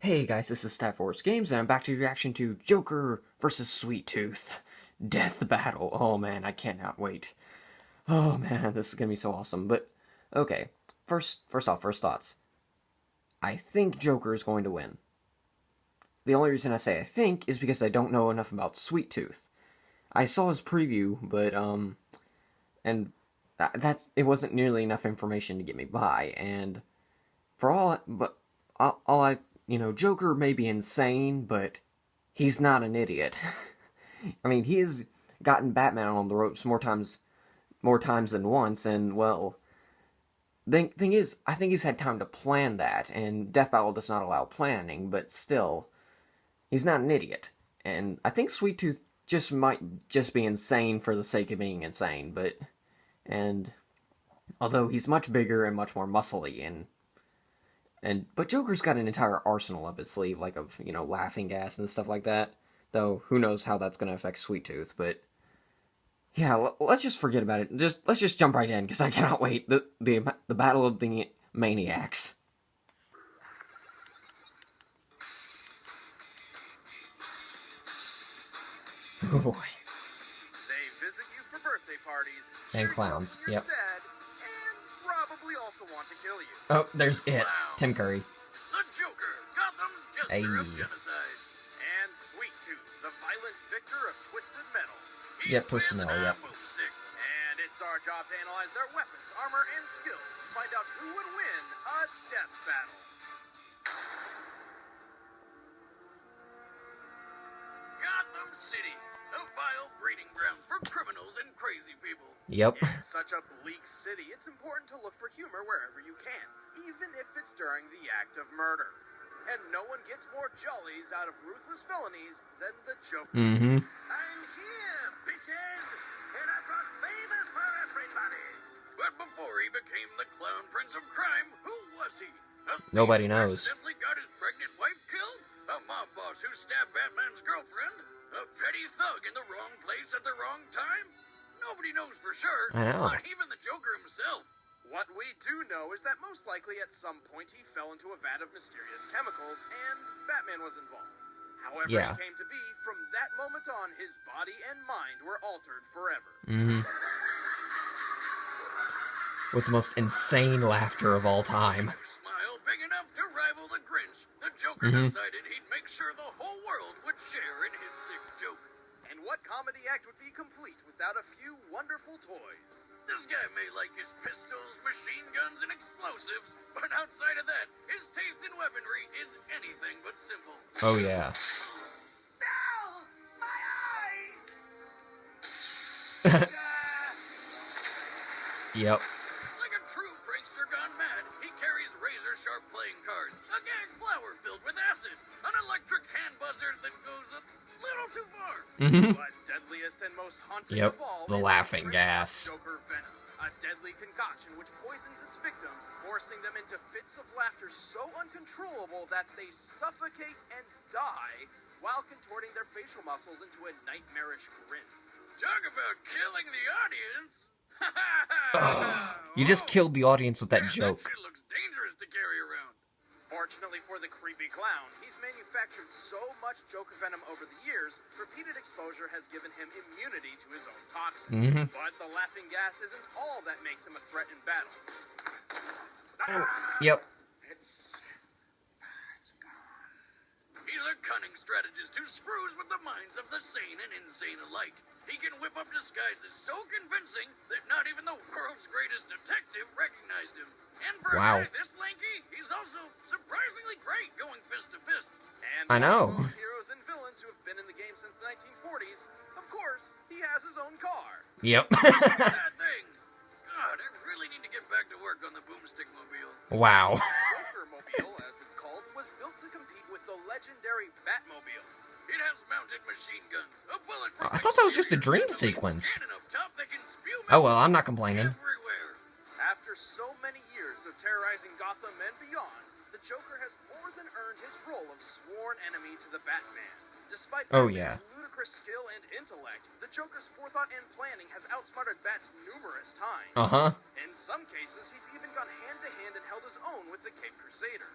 Hey guys, this is Stat Force Games, and I'm back to reaction to Joker versus Sweet Tooth. Death Battle. Oh man, I cannot wait. Oh man, this is gonna be so awesome. But okay, first thoughts. I think Joker is going to win. The only reason I say I think is because I don't know enough about Sweet Tooth. I saw his preview, but and that's it wasn't nearly enough information to get me by. And for all I Joker may be insane, but he's not an idiot. I mean, he has gotten Batman on the ropes more times than once, and well, the thing is, I think he's had time to plan that, and Death Battle does not allow planning, but still, he's not an idiot. And I think Sweet Tooth might just be insane for the sake of being insane, and although he's much bigger and much more muscly, but Joker's got an entire arsenal up his sleeve, like of laughing gas and stuff like that. Though who knows how that's gonna affect Sweet Tooth, but yeah, let's just forget about it. Let's just jump right in because I cannot wait. The battle of the maniacs. Oh boy. They visit you for birthday parties And clowns. You're Yep. sad, and probably also want to kill you. Oh, there's it. Clowns. Tim Curry. The Joker, Gotham's jester Hey. of genocide. And Sweet Tooth, the violent victor of Twisted Metal. Yep, Twisted Metal, yep. Boomstick. And it's our job to analyze their weapons, armor, and skills to find out who would win a death battle. Gotham City, a vile breeding ground for criminals and crazy people. Yep. In such a bleak city, it's important to look for humor wherever you can, even if it's during the act of murder. And no one gets more jollies out of ruthless felonies than the Joker. Mm-hmm. I'm here, bitches, and I've got favors for everybody. But before he became the clown prince of crime, who was he? Nobody knows. Simply got his pregnant wife killed? A mob boss who stabbed Batman's girlfriend? A petty thug in the wrong place at the wrong time? Nobody knows for sure. I know. Not even the Joker himself. What we do know is that most likely at some point he fell into a vat of mysterious chemicals and Batman was involved. However Yeah. it came to be, from that moment on, his body and mind were altered forever. Mm-hmm. With the most insane laughter of all time. Smile big enough to rival the Grinch, the Joker decided he'd make sure the whole world would share in his sick joke. And what comedy act would be complete without a few wonderful toys? This guy may like his pistols, machine guns, and explosives, but outside of that, his taste in weaponry is anything but simple. Oh yeah. Ow! My eye! Yep. Like a true prankster gone mad, he carries razor-sharp playing cards, a gag flower filled with acid, an electric hand buzzer that goes a little too far. But deadliest and most haunting Yep, of all the is laughing his gas. Joker venom, a deadly concoction which poisons its victims, forcing them into fits of laughter so uncontrollable that they suffocate and die while contorting their facial muscles into a nightmarish grin. Talk about killing the audience! You just killed the audience with that joke. That shit looks dangerous to carry around. Fortunately for the creepy clown, he's manufactured so much Joker venom over the years, repeated exposure has given him immunity to his own toxin. But the laughing gas isn't all that makes him a threat in battle. Yep. It's gone. He's a cunning strategist who screws with the minds of the sane and insane alike. He can whip up disguises so convincing that not even the world's greatest detective recognized him. And for a guy this lanky, he's also surprisingly great going fist to fist. And I know. like most heroes and villains who have been in the game since the 1940s, of course, he has his own car. Yep. That thing. God, I really need to get back to work on the Boomstick Mobile. Wow. Joker Mobile, as it's called, was built to compete with the legendary Batmobile. It has mounted machine guns, a bulletproof I thought that was just a dream exterior, sequence. and an up top that can spew Oh well, I'm not missiles complaining. everywhere. After so many years of terrorizing Gotham and beyond, the Joker has more than earned his role of sworn enemy to the Batman. Despite Batman's ludicrous skill and intellect, the Joker's forethought and planning has outsmarted Bats numerous times. In some cases, he's even gone hand-to-hand and held his own with the Cape Crusader.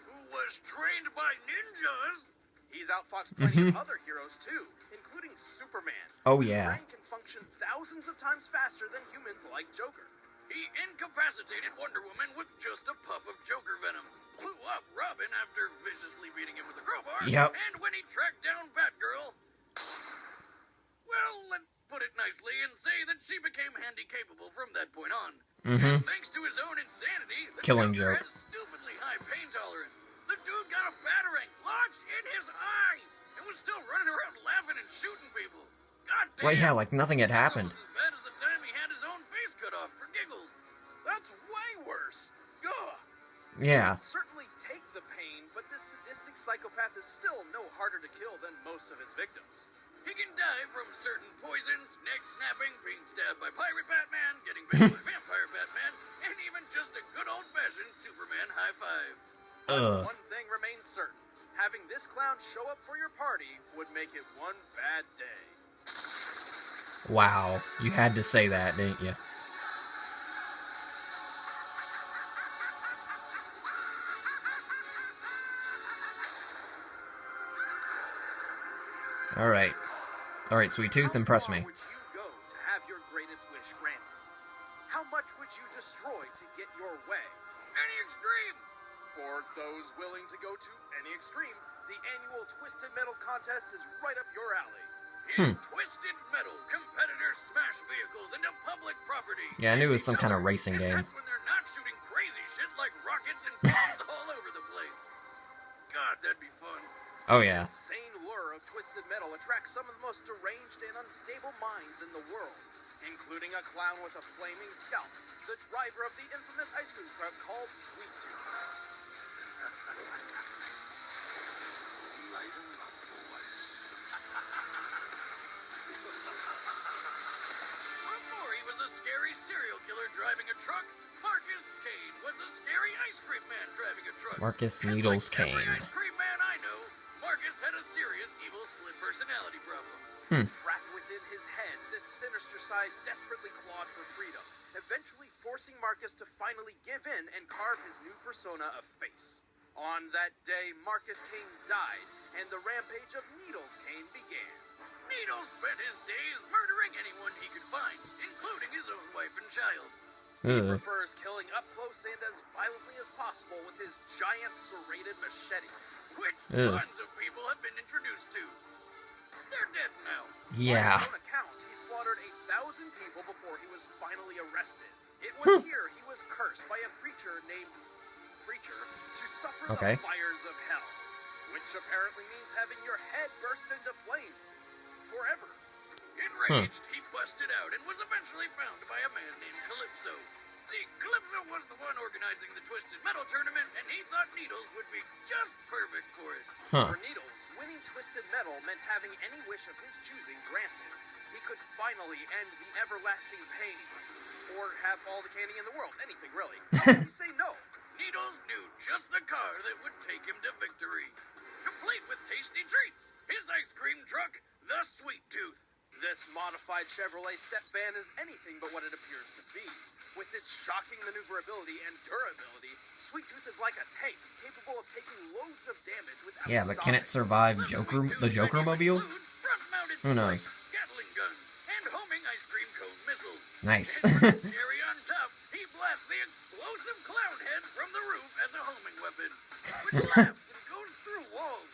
Who was trained by ninjas. He's outfoxed plenty of other heroes too, including Superman. Oh, whose yeah. brain can function thousands of times faster than humans like Joker. He incapacitated Wonder Woman with just a puff of Joker venom, blew up Robin after viciously beating him with a crowbar, Yep. and when he tracked down Batgirl, well, let's put it nicely and say that she became handy-capable from that point on. And thanks to his own insanity, the Killing Joker joke. has stupidly high pain tolerance. The dude got a batarang lodged in his eye and was still running around laughing and shooting people. God damn. Well, yeah, like nothing had happened. It's almost as bad as the time he had his own face cut off for giggles. That's way worse. Ugh. Yeah. Certainly take the pain, but this sadistic psychopath is still no harder to kill than most of his victims. He can die from certain poisons, neck snapping, being stabbed by Pirate Batman, getting bitten by Vampire Batman, and even just a good old-fashioned Superman high five. Ugh. One thing remains certain. Having this clown show up for your party would make it one bad day. Wow. You had to say that, didn't you? Alright. Alright, Sweet Tooth, impress How me. far would you go to have your greatest wish granted? How much would you destroy to get your way? Any extreme! For those willing to go to any extreme, the annual Twisted Metal contest is right up your alley. In Twisted Metal, competitors smash vehicles into public property. Yeah, I knew it was and some each kind of other, racing and game. That's when they're not shooting crazy shit like rockets and bombs all over the place. God, that'd be fun. Oh, yeah. The insane lure of Twisted Metal attracts some of the most deranged and unstable minds in the world, including a clown with a flaming scalp, the driver of the infamous ice cream truck called Sweet Tooth. Lighten up, boys. Before he was a scary serial killer driving a truck, Marcus Kane was a scary ice cream man driving a truck. Marcus And Needles like every Kane. ice cream man I know, Marcus had a serious evil split personality problem. Trapped within his head, this sinister side desperately clawed for freedom, eventually forcing Marcus to finally give in and carve his new persona a face. On that day, Marcus Kane died, and the rampage of Needles Kane began. Needles spent his days murdering anyone he could find, including his own wife and child. He Ugh. prefers killing up close and as violently as possible with his giant serrated machete. Which Ugh. tons of people have been introduced to. They're dead now. Yeah. By his own account, he slaughtered 1,000 people before he was finally arrested. It was here he was cursed by a preacher named Preacher to suffer Okay. the fires of hell, which apparently means having your head burst into flames forever. Enraged, he busted out and was eventually found by a man named Calypso. See, Calypso was the one organizing the Twisted Metal tournament, and he thought Needles would be just perfect for it. Huh. For Needles, winning Twisted Metal meant having any wish of his choosing granted. He could finally end the everlasting pain, or have all the candy in the world, anything really. How could he say no? Needles knew just the car that would take him to victory. Complete with tasty treats, his ice cream truck, the Sweet Tooth. This modified Chevrolet step van is anything but what it appears to be. With its shocking maneuverability and durability, Sweet Tooth is like a tank, capable of taking loads of damage without Yeah, but can it stopping. survive The Joker, Sweet Tooth the Joker menu mobile? includes front-mounted Who knows? springs, Gatling guns, and homing ice cream cone missiles. Nice. And for the cherry on top, he blasts the explosive clown head from the roof as a homing weapon, which laughs and goes through walls.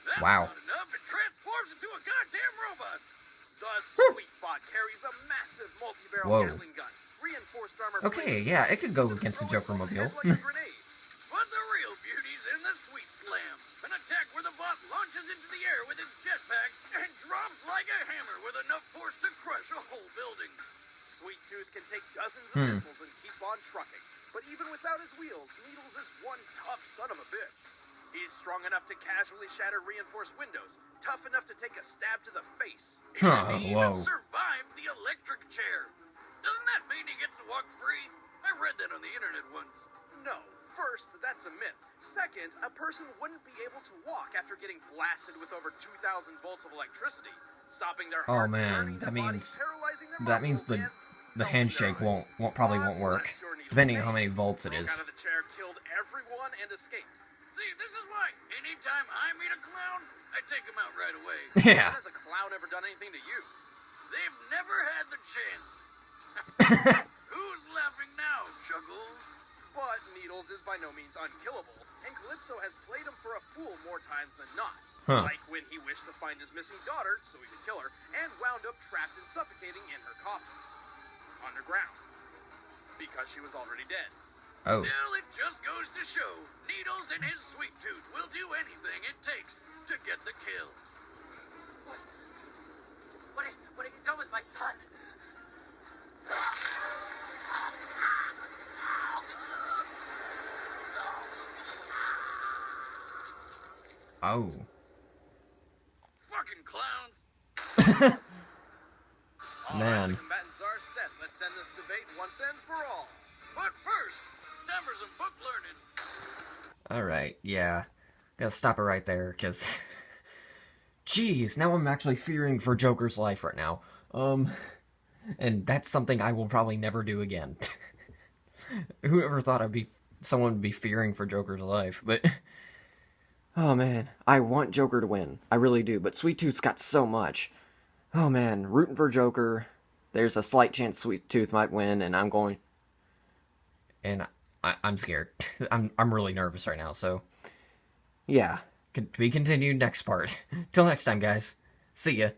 That's Wow. not enough, it transforms into a goddamn robot. The Sweet Bot carries a massive multi-barrel Whoa. Gatling gun, reinforced armor. Okay, plating, yeah, it could go and against the throw Joker its own mobile. head like a grenade. But the real beauty's in the Sweet Slam, an attack where the bot launches into the air with its jetpack and drops like a hammer with enough force to crush a whole building. Sweet Tooth can take dozens of missiles and keep on trucking. But even without his wheels, Needles is one tough son of a bitch. He's strong enough to casually shatter reinforced windows, tough enough to take a stab to the face. Huh, He whoa. even survived the electric chair. Doesn't that mean he gets to walk free? I read that on the internet once. No, first, that's a myth. Second, a person wouldn't be able to walk after getting blasted with over 2,000 volts of electricity, stopping their Oh, heart, man, burning their that body, means- paralyzing their that means muscles, and The melting handshake their eyes. probably won't work, Unless your Needles depending on Kane how many volts it broke is. out of the chair, killed everyone, and escaped. See, this is why. Anytime I meet a clown, I take him out right away. Yeah. When has a clown ever done anything to you? They've never had the chance. Who's laughing now, Chuckles? But Needles is by no means unkillable, and Calypso has played him for a fool more times than not. Huh. Like when he wished to find his missing daughter so he could kill her, and wound up trapped and suffocating in her coffin. Underground. Because she was already dead. Oh. Still, it just goes to show Needles and his sweet tooth will do anything it takes to get the kill. What have you done with my son? Oh. Fucking clowns. All Man. right, the combatants are set. Let's end this debate once and for all. But first, it's time for some book learning. Alright, yeah. Gotta stop it right there, because... Jeez, now I'm actually fearing for Joker's life right now. And that's something I will probably never do again. Whoever thought someone would be fearing for Joker's life, but... Oh man, I want Joker to win. I really do, but Sweet Tooth's got so much. Oh man, rooting for Joker. There's a slight chance Sweet Tooth might win, and I'm going... And I'm scared. I'm really nervous right now, so... Yeah. To be continued next part. Till next time, guys. See ya.